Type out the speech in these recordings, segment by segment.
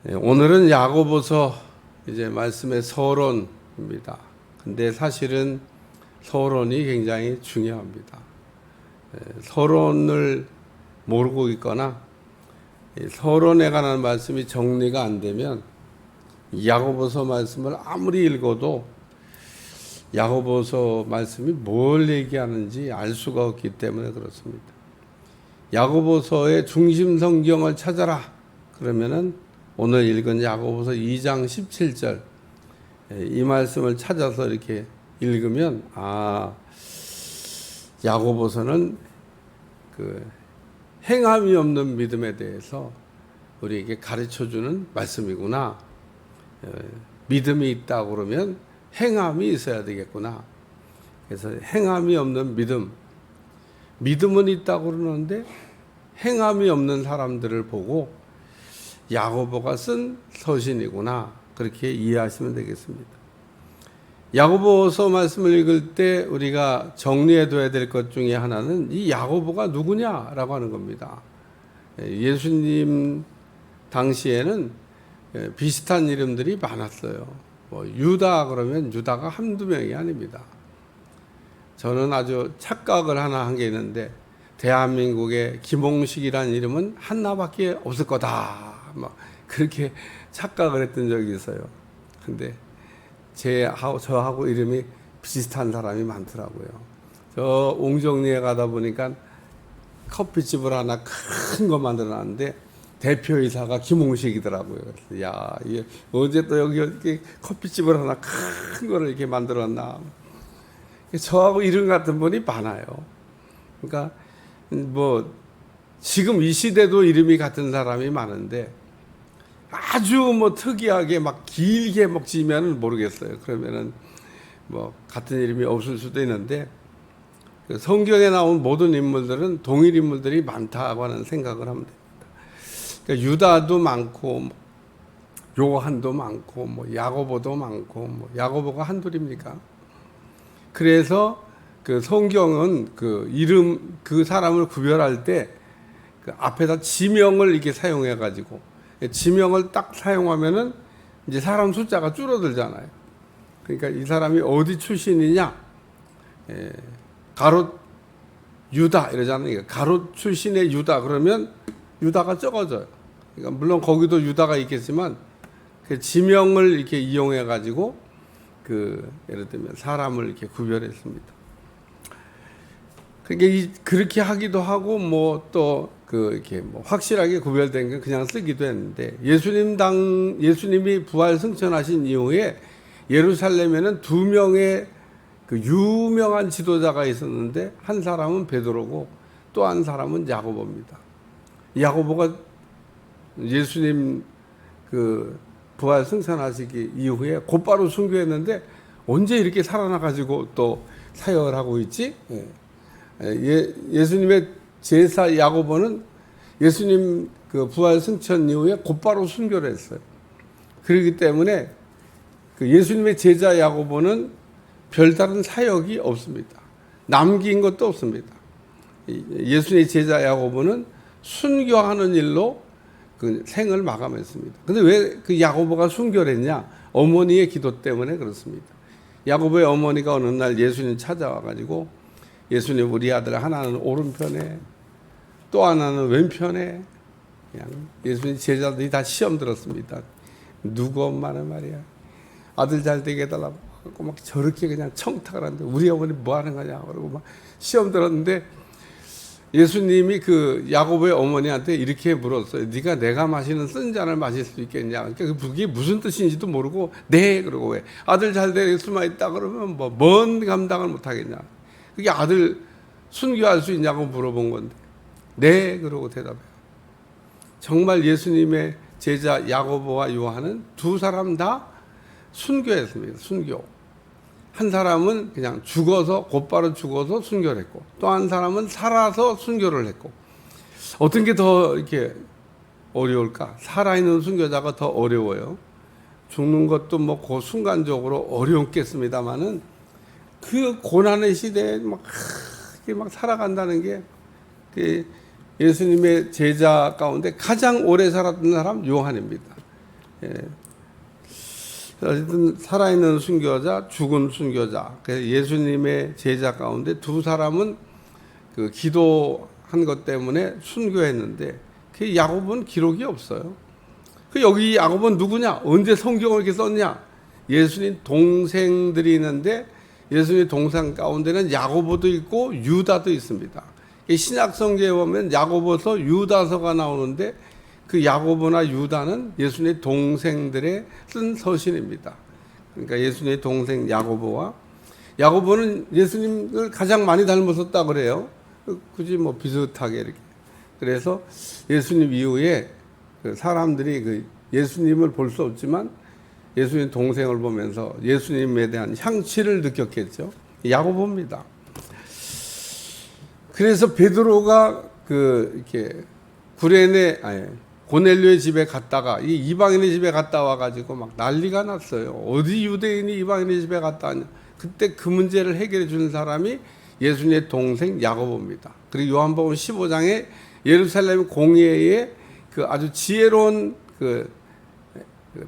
오늘은 야고보서 이제 말씀의 서론입니다. 근데 사실은 서론이 굉장히 중요합니다. 서론을 모르고 있거나 서론에 관한 말씀이 정리가 안 되면 야고보서 말씀을 아무리 읽어도 야고보서 말씀이 뭘 얘기하는지 알 수가 없기 때문에 그렇습니다. 야고보서의 중심 성경을 찾아라. 그러면은 오늘 읽은 야고보서 2장 17절 이 말씀을 찾아서 이렇게 읽으면 야고보서는 그 행함이 없는 믿음에 대해서 우리에게 가르쳐주는 말씀이구나. 믿음이 있다 그러면 행함이 있어야 되겠구나. 그래서 행함이 없는 믿음은 있다고 그러는데 행함이 없는 사람들을 보고 야고보가 쓴 서신이구나. 그렇게 이해하시면 되겠습니다. 야고보서 말씀을 읽을 때 우리가 정리해둬야 될 것 중에 하나는 이 야고보가 누구냐라고 하는 겁니다. 예수님 당시에는 비슷한 이름들이 많았어요. 유다 그러면 유다가 한두 명이 아닙니다. 저는 아주 착각을 하나 한 게 있는데 대한민국의 김홍식이라는 이름은 하나밖에 없을 거다. 그렇게 착각을 했던 적이 있어요. 근데 저하고 이름이 비슷한 사람이 많더라고요. 저 옹정리에 가다 보니까 커피집을 하나 큰 거 만들어놨는데 대표이사가 김홍식이더라고요. 그래서 야, 이게 언제 또 여기 커피집을 하나 큰 거를 이렇게 만들었나. 저하고 이름 같은 분이 많아요. 그러니까 지금 이 시대도 이름이 같은 사람이 많은데 아주 특이하게 길게 지으면 모르겠어요. 그러면은 같은 이름이 없을 수도 있는데 성경에 나온 모든 인물들은 동일 인물들이 많다고 하는 생각을 하면 됩니다. 그러니까 유다도 많고 요한도 많고 야고보도 많고 야고보가 한둘입니까? 그래서 그 성경은 그 이름 그 사람을 구별할 때 그 앞에다 지명을 이렇게 사용해 가지고 지명을 딱 사용하면은 이제 사람 숫자가 줄어들잖아요. 그러니까 이 사람이 어디 출신이냐, 가롯 유다 이러잖아요. 가롯 출신의 유다 그러면 유다가 적어져요. 그러니까 물론 거기도 유다가 있겠지만 그 지명을 이렇게 이용해 가지고 예를 들면 사람을 이렇게 구별했습니다. 그렇게 하기도 하고 이렇게 확실하게 구별된 건 그냥 쓰기도 했는데 예수님이 부활 승천하신 이후에 예루살렘에는 두 명의 그 유명한 지도자가 있었는데 한 사람은 베드로고 또 한 사람은 야고보입니다. 야고보가 예수님 그 부활 승천하시기 이후에 곧바로 순교했는데 언제 이렇게 살아나가지고 또 사역을 하고 있지? 예수님의 제사 야고보는 예수님 그 부활 승천 이후에 곧바로 순교를 했어요. 그렇기 때문에 그 예수님의 제자 야고보는 별다른 사역이 없습니다. 남긴 것도 없습니다. 예수님의 제자 야고보는 순교하는 일로 그 생을 마감했습니다. 근데 왜 그 야고보가 순교를 했냐? 어머니의 기도 때문에 그렇습니다. 야고보의 어머니가 어느 날 예수님 찾아와가지고 예수님 우리 아들 하나는 오른편에 또 하나는 왼편에 그냥 예수님 제자들이 다 시험 들었습니다. 누구 엄마는 말이야 아들 잘 되게 해달라고 막 저렇게 그냥 청탁을 하는데 우리 어머니 뭐 하는 거냐 그러고 막 시험 들었는데 예수님이 그 야고보의 어머니한테 이렇게 물었어요. 네가 내가 마시는 쓴 잔을 마실 수 있겠냐. 그러니까 그게 무슨 뜻인지도 모르고 네 그러고 왜 아들 잘 될 수만 있다 그러면 뭔 감당을 못 하겠냐. 그게 아들 순교할 수 있냐고 물어본 건데 네 그러고 대답해요. 정말 예수님의 제자 야고보와 요한은 두 사람 다 순교했습니다. 순교. 한 사람은 그냥 곧바로 죽어서 순교를 했고 또 한 사람은 살아서 순교를 했고 어떤 게 더 이렇게 어려울까? 살아있는 순교자가 더 어려워요. 죽는 것도 그 순간적으로 어려웠겠습니다만은 그 고난의 시대에 막 살아간다는 게 예수님의 제자 가운데 가장 오래 살았던 사람 요한입니다. 어쨌든 살아있는 순교자, 죽은 순교자. 그래서 예수님의 제자 가운데 두 사람은 그 기도한 것 때문에 순교했는데 그 야곱은 기록이 없어요. 그 여기 야곱은 누구냐? 언제 성경을 이렇게 썼냐? 예수님 동생들이 있는데 예수님 동생 가운데는 야고보도 있고 유다도 있습니다. 신약 성경에 보면 야고보서, 유다서가 나오는데 그 야고보나 유다는 예수님의 동생들의 쓴 서신입니다. 그러니까 예수님의 동생 야고보는 예수님을 가장 많이 닮았었다 그래요. 굳이 뭐 비슷하게 이렇게. 그래서 예수님 이후에 그 사람들이 그 예수님을 볼 수 없지만 예수님 동생을 보면서 예수님에 대한 향취를 느꼈겠죠. 야고보입니다. 그래서 베드로가 이렇게 고넬료의 집에 갔다가 이 이방인의 집에 갔다 와가지고 막 난리가 났어요. 어디 유대인이 이방인의 집에 갔다 왔냐. 그때 그 문제를 해결해 주는 사람이 예수님의 동생 야고보입니다. 그리고 요한복음 15장에 예루살렘 공회에 그 아주 지혜로운 그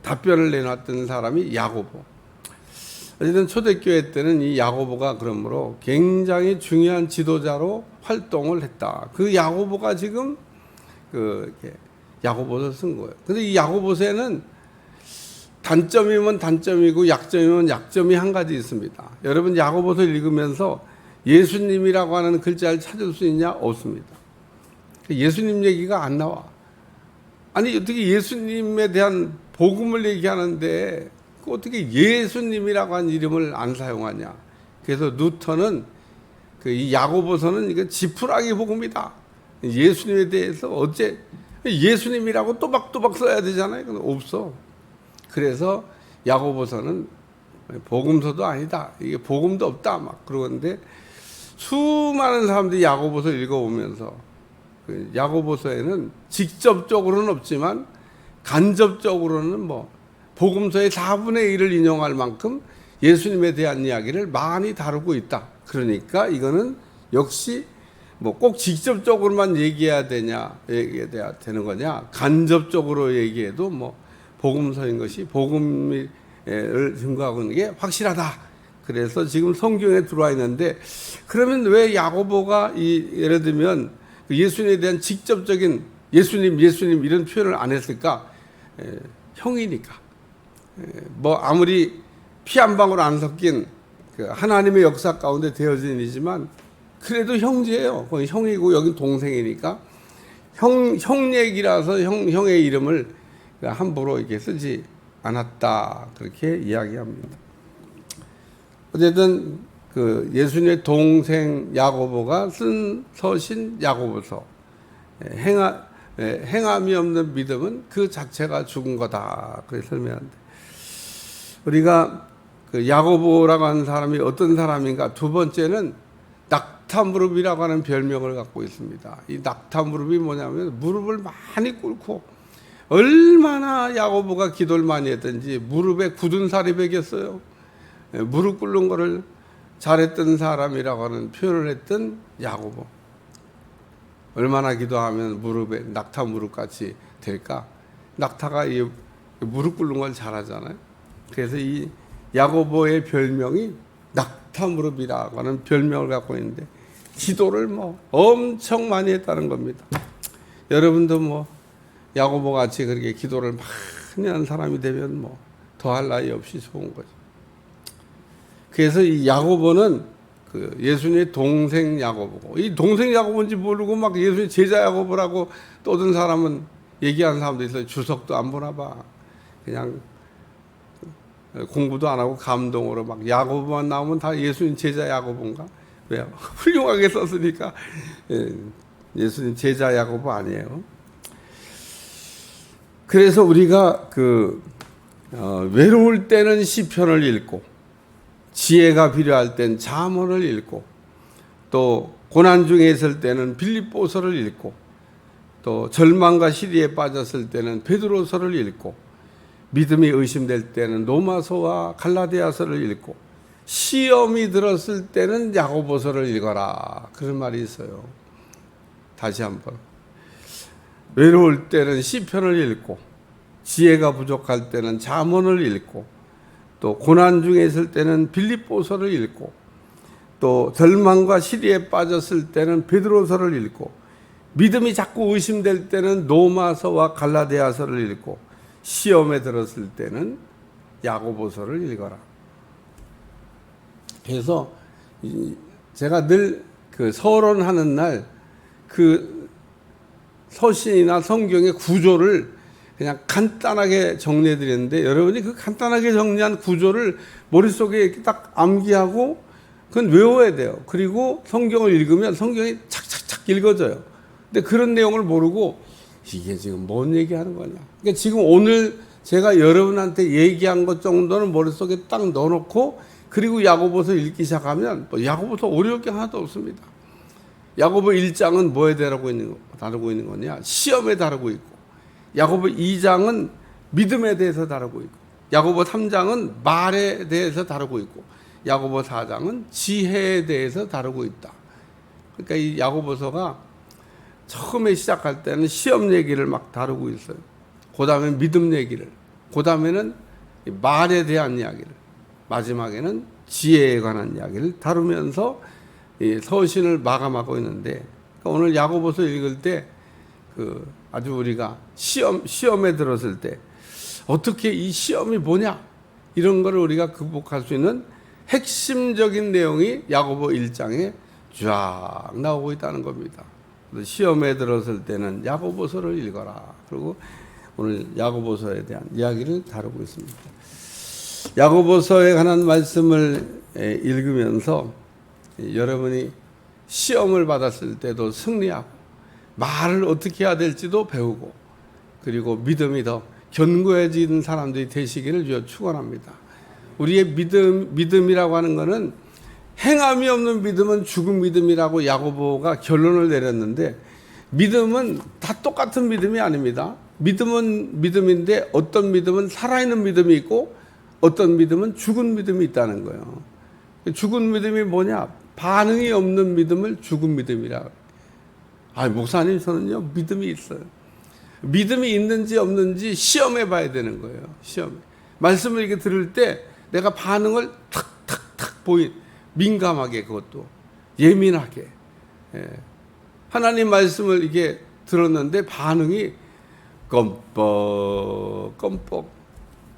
답변을 내놨던 사람이 야고보. 어쨌든 초대교회 때는 이 야고보가 그러므로 굉장히 중요한 지도자로 활동을 했다. 그 야고보가 지금 야고보서 쓴 거예요. 근데 이 야고보서에는 단점이면 단점이고 약점이면 약점이 한 가지 있습니다. 여러분 야고보서 읽으면서 예수님이라고 하는 글자를 찾을 수 있냐? 없습니다. 예수님 얘기가 안 나와. 아니 어떻게 예수님에 대한 복음을 얘기하는데 어떻게 예수님이라고 하는 이름을 안 사용하냐? 그래서 누턴은 이 야고보서는 이거 지푸라기 복음이다. 예수님에 대해서 어째 예수님이라고 또박또박 써야 되잖아요. 그건 없어. 그래서 야고보서는 복음서도 아니다. 이게 복음도 없다. 막 그러는데 수많은 사람들이 야고보서 읽어보면서 야고보서에는 직접적으로는 없지만 간접적으로는 뭐 복음서의 4분의 1을 인용할 만큼 예수님에 대한 이야기를 많이 다루고 있다. 그러니까 이거는 역시 뭐 꼭 직접적으로만 얘기해야 되는 거냐? 간접적으로 얘기해도 뭐 복음서인 것이 복음을 증거하고 있는 게 확실하다. 그래서 지금 성경에 들어와 있는데 그러면 왜 야고보가 예를 들면 예수님에 대한 직접적인 예수님 이런 표현을 안 했을까? 형이니까. 뭐 아무리 피 한 방울 안 섞인 하나님의 역사 가운데 되어진 일이지만 그래도 형제예요. 거기 형이고 여긴 동생이니까 형 얘기라서 형의 이름을 함부로 이렇게 쓰지 않았다. 그렇게 이야기합니다. 어쨌든 예수님의 동생 야고보가 쓴 서신 야고보서 행함이 없는 믿음은 그 자체가 죽은 거다. 그렇게 설명하는데 우리가 야고보라고 하는 사람이 어떤 사람인가? 두 번째는 낙타무릎이라고 하는 별명을 갖고 있습니다. 이 낙타무릎이 뭐냐면 무릎을 많이 꿇고 얼마나 야고보가 기도를 많이 했든지 무릎에 굳은 살이 배겼어요. 무릎 꿇는 거를 잘했던 사람이라고 하는 표현을 했던 야고보. 얼마나 기도하면 무릎에 낙타 무릎 같이 될까? 낙타가 이 무릎 꿇는 걸 잘하잖아요. 그래서 이 야고보의 별명이 낙타 무릎이라고 하는 별명을 갖고 있는데 기도를 뭐 엄청 많이 했다는 겁니다. 여러분도 뭐 야고보 같이 그렇게 기도를 많이 하는 사람이 되면 뭐 더할 나위 없이 좋은 거죠. 그래서 이 야고보는 예수님의 동생 야고보고 이 동생 야고보인지 모르고 막 예수님 제자 야고보라고 떠든 사람은 얘기하는 사람도 있어요. 주석도 안 보나 봐. 그냥 공부도 안 하고 감동으로 막 야고보만 나오면 다 예수님 제자 야고보인가? 왜? 훌륭하게 썼으니까 예수님 제자 야고보 아니에요. 그래서 우리가 외로울 때는 시편을 읽고 지혜가 필요할 땐 잠언을 읽고 또 고난 중에 있을 때는 빌립보서를 읽고 또 절망과 시리에 빠졌을 때는 베드로서를 읽고 믿음이 의심될 때는 로마서와 갈라디아서를 읽고 시험이 들었을 때는 야고보서를 읽어라. 그런 말이 있어요. 다시 한번. 외로울 때는 시편을 읽고 지혜가 부족할 때는 잠언을 읽고, 또 고난 중에 있을 때는 빌립보서를 읽고, 또 절망과 시리에 빠졌을 때는 베드로서를 읽고, 믿음이 자꾸 의심될 때는 로마서와 갈라디아서를 읽고, 시험에 들었을 때는 야고보서를 읽어라. 그래서 제가 늘 그 서론하는 날 그 서신이나 성경의 구조를 그냥 간단하게 정리해 드렸는데, 여러분이 그 간단하게 정리한 구조를 머릿속에 이렇게 딱 암기하고 그건 외워야 돼요. 그리고 성경을 읽으면 성경이 착착착 읽어져요. 근데 그런 내용을 모르고 이게 지금 뭔 얘기하는 거냐. 그러니까 지금 오늘 제가 여러분한테 얘기한 것 정도는 머릿속에 딱 넣어놓고, 그리고 야고보서 읽기 시작하면 야고보서 어려울 게 하나도 없습니다. 야고보 1장은 뭐에 다루고 있는 거냐? 시험에 다루고 있고, 야고보 2장은 믿음에 대해서 다루고 있고, 야고보 3장은 말에 대해서 다루고 있고, 야고보 4장은 지혜에 대해서 다루고 있다. 그러니까 이 야고보서가 처음에 시작할 때는 시험 얘기를 막 다루고 있어요. 그 다음에 믿음 얘기를, 그 다음에는 말에 대한 이야기를, 마지막에는 지혜에 관한 이야기를 다루면서 이 서신을 마감하고 있는데, 그러니까 오늘 야고보서 읽을 때 아주 우리가 시험에 들었을 때 어떻게 이 시험이 뭐냐, 이런 거를 우리가 극복할 수 있는 핵심적인 내용이 야고보 1장에 쫙 나오고 있다는 겁니다. 시험에 들었을 때는 야고보서를 읽어라. 그리고 오늘 야고보서에 대한 이야기를 다루고 있습니다. 야고보서에 관한 말씀을 읽으면서 여러분이 시험을 받았을 때도 승리하고, 말을 어떻게 해야 될지도 배우고, 그리고 믿음이 더 견고해지는 사람들이 되시기를 축원합니다. 우리의 믿음이라고 하는 것은 행함이 없는 믿음은 죽은 믿음이라고 야고보가 결론을 내렸는데, 믿음은 다 똑같은 믿음이 아닙니다. 믿음은 믿음인데 어떤 믿음은 살아있는 믿음이 있고 어떤 믿음은 죽은 믿음이 있다는 거예요. 죽은 믿음이 뭐냐? 반응이 없는 믿음을 죽은 믿음이라. 목사님, 저는요 믿음이 있어요. 믿음이 있는지 없는지 시험해 봐야 되는 거예요. 시험에. 말씀을 이렇게 들을 때 내가 반응을 탁탁탁 민감하게, 그것도 예민하게. 하나님 말씀을 이게 들었는데 반응이 껌뻑.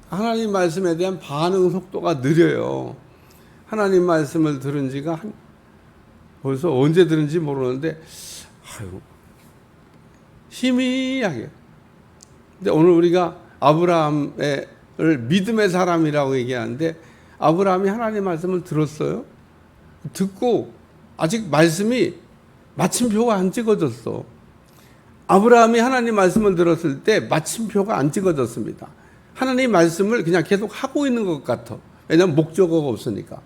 하나님 말씀에 대한 반응 속도가 느려요. 하나님 말씀을 들은 지가 벌써 언제 들은지 모르는데, 희미하게. 근데 오늘 우리가 아브라함을 믿음의 사람이라고 얘기하는데, 아브라함이 하나님 말씀을 들었어요. 듣고 아직 말씀이 마침표가 안 찍어졌어. 아브라함이 하나님 말씀을 들었을 때 마침표가 안 찍어졌습니다. 하나님 말씀을 그냥 계속 하고 있는 것 같아. 왜냐하면 목적어가 없으니까.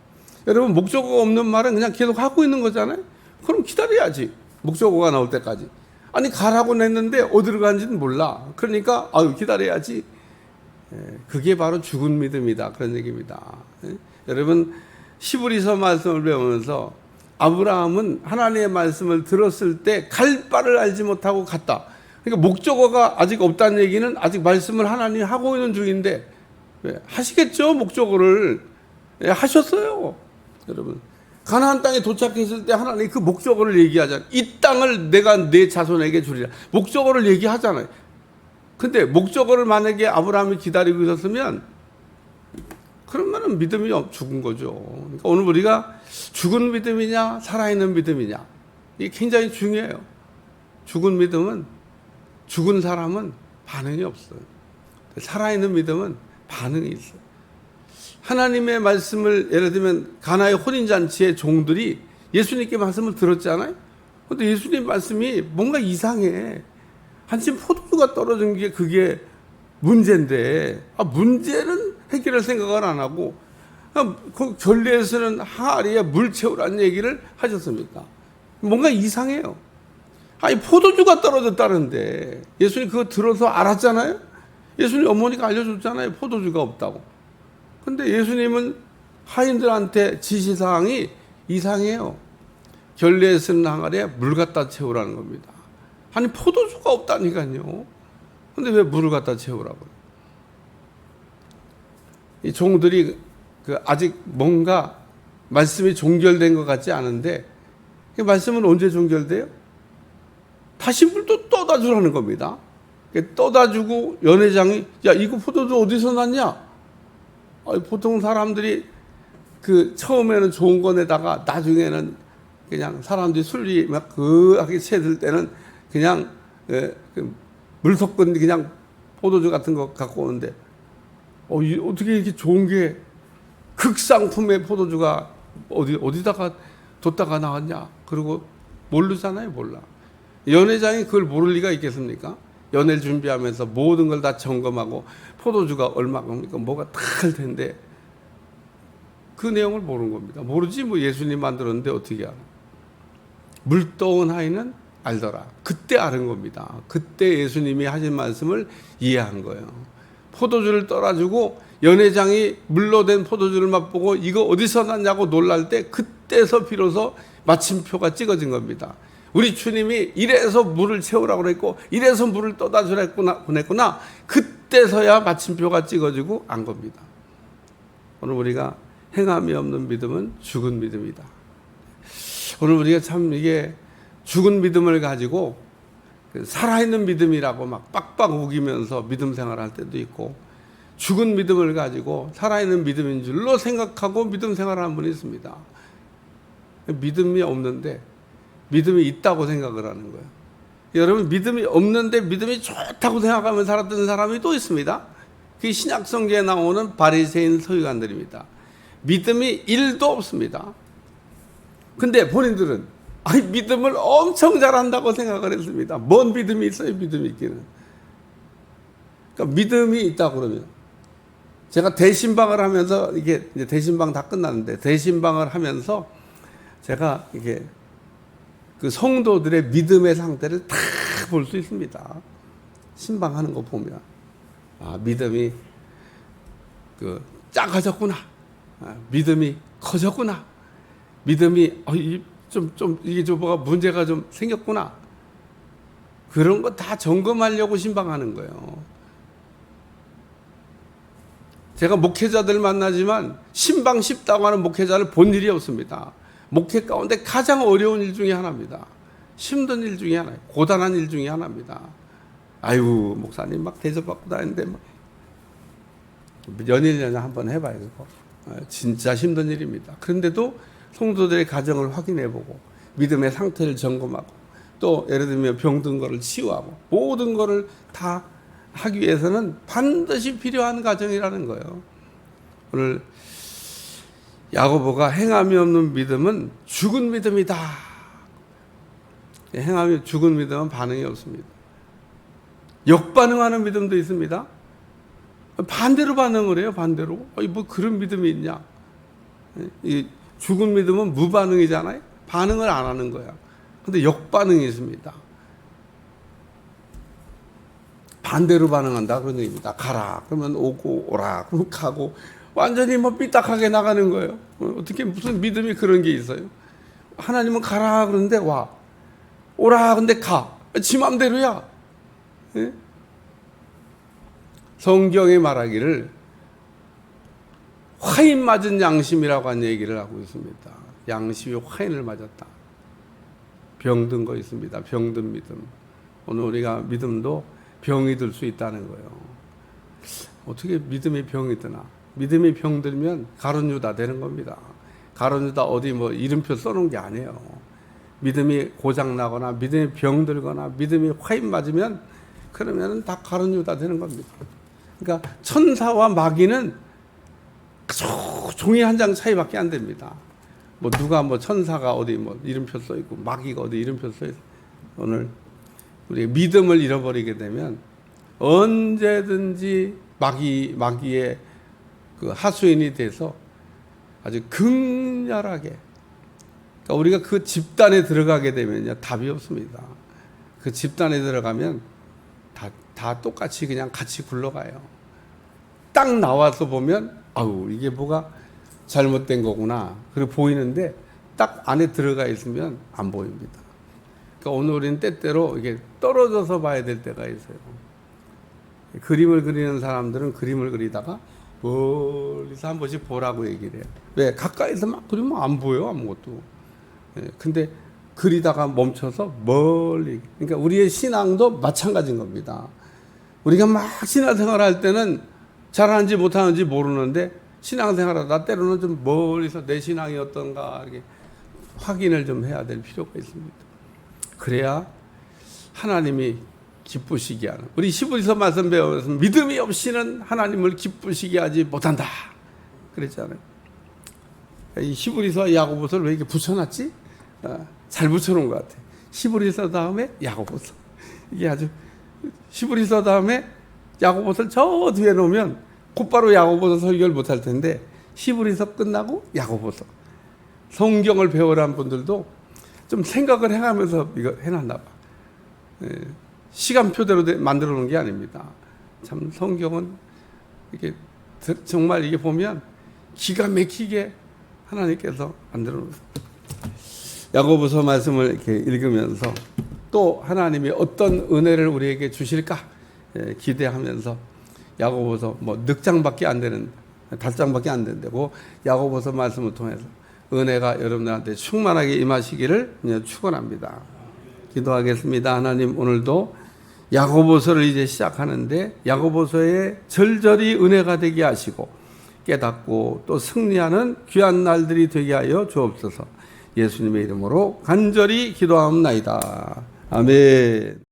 여러분, 목적어가 없는 말은 그냥 계속 하고 있는 거잖아요. 그럼 기다려야지, 목적어가 나올 때까지. 아니, 가라고 냈는데 어디로 간지는 몰라. 그러니까 기다려야지. 그게 바로 죽은 믿음이다, 그런 얘기입니다. 여러분, 히브리서 말씀을 배우면서 아브라함은 하나님의 말씀을 들었을 때 갈 바를 알지 못하고 갔다. 그러니까 목적어가 아직 없다는 얘기는 아직 말씀을 하나님이 하고 있는 중인데, 하시겠죠, 목적어를. 하셨어요. 여러분, 가나안 땅에 도착했을 때 하나님이 그 목적어를 얘기하잖아요. 이 땅을 내가 내 자손에게 주리라. 목적어를 얘기하잖아요. 근데 목적어를 만약에 아브라함이 기다리고 있었으면, 그러면은 믿음이 죽은 거죠. 그러니까 오늘 우리가 죽은 믿음이냐 살아있는 믿음이냐, 이게 굉장히 중요해요. 죽은 믿음은, 죽은 사람은 반응이 없어요. 살아있는 믿음은 반응이 있어요. 하나님의 말씀을, 예를 들면 가나의 혼인잔치의 종들이 예수님께 말씀을 들었잖아요. 근데 예수님 말씀이 뭔가 이상해. 한참 포도주가 떨어진 게 그게 문제인데, 문제는 해결할 생각을 안 하고 그 결례에서는 항아리에 물 채우라는 얘기를 하셨습니까? 뭔가 이상해요. 포도주가 떨어졌다는데 예수님 그거 들어서 알았잖아요. 예수님 어머니가 알려줬잖아요, 포도주가 없다고. 근데 예수님은 하인들한테 지시사항이 이상해요. 결례에 쓰는 항아리에 물 갖다 채우라는 겁니다. 아니, 포도주가 없다니까요. 근데 왜 물을 갖다 채우라고요? 이 종들이 아직 뭔가 말씀이 종결된 것 같지 않은데, 이 말씀은 언제 종결돼요? 다시 물 또 떠다 주라는 겁니다. 떠다 주고 연회장이, 야, 이거 포도주 어디서 났냐? 보통 사람들이 처음에는 좋은 거 내다가 나중에는 그냥 사람들이 술이 막 그하게 채들 때는 그냥 물 섞은 그냥 포도주 같은 거 갖고 오는데, 어떻게 이렇게 좋은 게 극상품의 포도주가 어디다가 뒀다가 나왔냐? 그리고 모르잖아요, 몰라. 연회장이 그걸 모를 리가 있겠습니까? 연회를 준비하면서 모든 걸 다 점검하고 포도주가 얼마입니까? 뭐가 다 할 텐데 그 내용을 모르는 겁니다. 모르지 뭐 예수님 만들었는데 어떻게 알아? 물떠온 아이는 알더라. 그때 아는 겁니다. 그때 예수님이 하신 말씀을 이해한 거예요. 포도주를 떠라주고 연회장이 물로 된 포도주를 맛보고 이거 어디서 났냐고 놀랄 때 그때서 비로소 마침표가 찍어진 겁니다. 우리 주님이 이래서 물을 채우라고 그랬고 이래서 물을 떠다 주라고 보냈구나. 그때서야 마침표가 찍어지고 안 겁니다. 오늘 우리가 행함이 없는 믿음은 죽은 믿음이다. 오늘 우리가 참 이게 죽은 믿음을 가지고 살아있는 믿음이라고 막 빡빡 우기면서 믿음 생활할 때도 있고, 죽은 믿음을 가지고 살아있는 믿음인 줄로 생각하고 믿음 생활하는 분이 있습니다. 믿음이 없는데 믿음이 있다고 생각을 하는 거예요. 여러분, 믿음이 없는데 믿음이 좋다고 생각하며 살았던 사람이 또 있습니다. 그게 신약 성경에 나오는 바리새인 서기관들입니다. 믿음이 1도 없습니다. 근데 본인들은 믿음을 엄청 잘한다고 생각을 했습니다. 뭔 믿음이 있어요, 믿음이 있기는. 그러니까 믿음이 있다고 그러면, 제가 대신방을 하면서, 이게 이제 대신방 다 끝났는데, 대신방을 하면서 제가 이게 그 성도들의 믿음의 상태를 다 볼 수 있습니다. 신방하는 거 보면, 믿음이 작아졌구나. 믿음이 커졌구나. 믿음이 이게 좀 뭐가 문제가 좀 생겼구나. 그런 거 다 점검하려고 신방하는 거예요. 제가 목회자들 만나지만 신방 쉽다고 하는 목회자를 본 일이 없습니다. 목회 가운데 가장 어려운 일 중에 하나입니다. 힘든 일 중에 하나예요. 고단한 일 중에 하나입니다. 아유, 목사님 막 대접받고 다니는데 연일연일 한번 해봐요. 진짜 힘든 일입니다. 그런데도 성도들의 가정을 확인해보고 믿음의 상태를 점검하고, 또 예를 들면 병든 거를 치유하고, 모든 거를 다 하기 위해서는 반드시 필요한 과정이라는 거예요. 오늘 야고보가 행함이 없는 믿음은 죽은 믿음이다. 행함이 죽은 믿음은 반응이 없습니다. 역반응하는 믿음도 있습니다. 반대로 반응을 해요. 반대로. 뭐 그런 믿음이 있냐. 이 죽은 믿음은 무반응이잖아요. 반응을 안 하는 거야. 근데 역반응이 있습니다. 반대로 반응한다 그런 얘기입니다. 가라 그러면 오고, 오라 그러면 가고, 완전히 삐딱하게 나가는 거예요. 어떻게 무슨 믿음이 그런 게 있어요? 하나님은 가라 그러는데 와, 오라 근데 가. 지 맘대로야. 예? 성경이 말하기를 화인 맞은 양심이라고 하는 얘기를 하고 있습니다. 양심이 화인을 맞았다. 병든 거 있습니다. 병든 믿음. 오늘 우리가 믿음도 병이 들 수 있다는 거예요. 어떻게 믿음이 병이 드나? 믿음이 병들면 가룟유다 되는 겁니다. 가룟유다 어디 이름표 써놓은 게 아니에요. 믿음이 고장나거나 믿음이 병들거나 믿음이 화인 맞으면 그러면 다 가룟유다 되는 겁니다. 그러니까 천사와 마귀는 종이 한 장 차이밖에 안 됩니다. 누가 천사가 어디 이름표 써 있고 마귀가 어디 이름표 써 있고. 오늘 우리 믿음을 잃어버리게 되면 언제든지 마귀의 그 하수인이 돼서 아주 극렬하게, 그러니까 우리가 그 집단에 들어가게 되면요 답이 없습니다. 그 집단에 들어가면 다 똑같이 그냥 같이 굴러가요. 딱 나와서 보면 이게 뭐가 잘못된 거구나 그리고 보이는데, 딱 안에 들어가 있으면 안 보입니다. 그러니까 오늘 우리는 때때로 이게 떨어져서 봐야 될 때가 있어요. 그림을 그리는 사람들은 그림을 그리다가 멀리서 한 번씩 보라고 얘기를 해요. 왜? 가까이서 막 그리면 안 보여 아무것도. 근데 그리다가 멈춰서 멀리. 그러니까 우리의 신앙도 마찬가지인 겁니다. 우리가 막 신앙생활할 때는 잘하는지 못하는지 모르는데 신앙생활하다 때로는 좀 멀리서 내 신앙이 어떤가 이렇게 확인을 좀 해야 될 필요가 있습니다. 그래야 하나님이 기쁘시게 하는. 우리 히브리서 말씀 배워서 믿음이 없이는 하나님을 기쁘시게 하지 못한다 그랬잖아요. 이 히브리서 야고보서를 왜 이렇게 붙여놨지? 잘 붙여놓은 것 같아요. 히브리서 다음에 야고보서. 이게 아주 히브리서 다음에 야고보서를 저 뒤에 놓으면 곧바로 야고보서 설교를 못할 텐데 히브리서 끝나고 야고보서. 성경을 배우라는 분들도 좀 생각을 해가면서 이거 해놨나 봐. 시간표대로 만들어 놓은 게 아닙니다. 참 성경은 이게 정말 이게 보면 기가 막히게 하나님께서 만들어 놓으셨어요. 야고보서 말씀을 이렇게 읽으면서 또 하나님이 어떤 은혜를 우리에게 주실까 기대하면서 야고보서 뭐 늑장밖에 안 되는 달장밖에 안 된다고 야고보서 말씀을 통해서 은혜가 여러분들한테 충만하게 임하시기를 축원합니다. 기도하겠습니다. 하나님 오늘도 야고보서를 이제 시작하는데 야고보서에 절절히 은혜가 되게 하시고 깨닫고 또 승리하는 귀한 날들이 되게 하여 주옵소서. 예수님의 이름으로 간절히 기도하옵나이다. 아멘.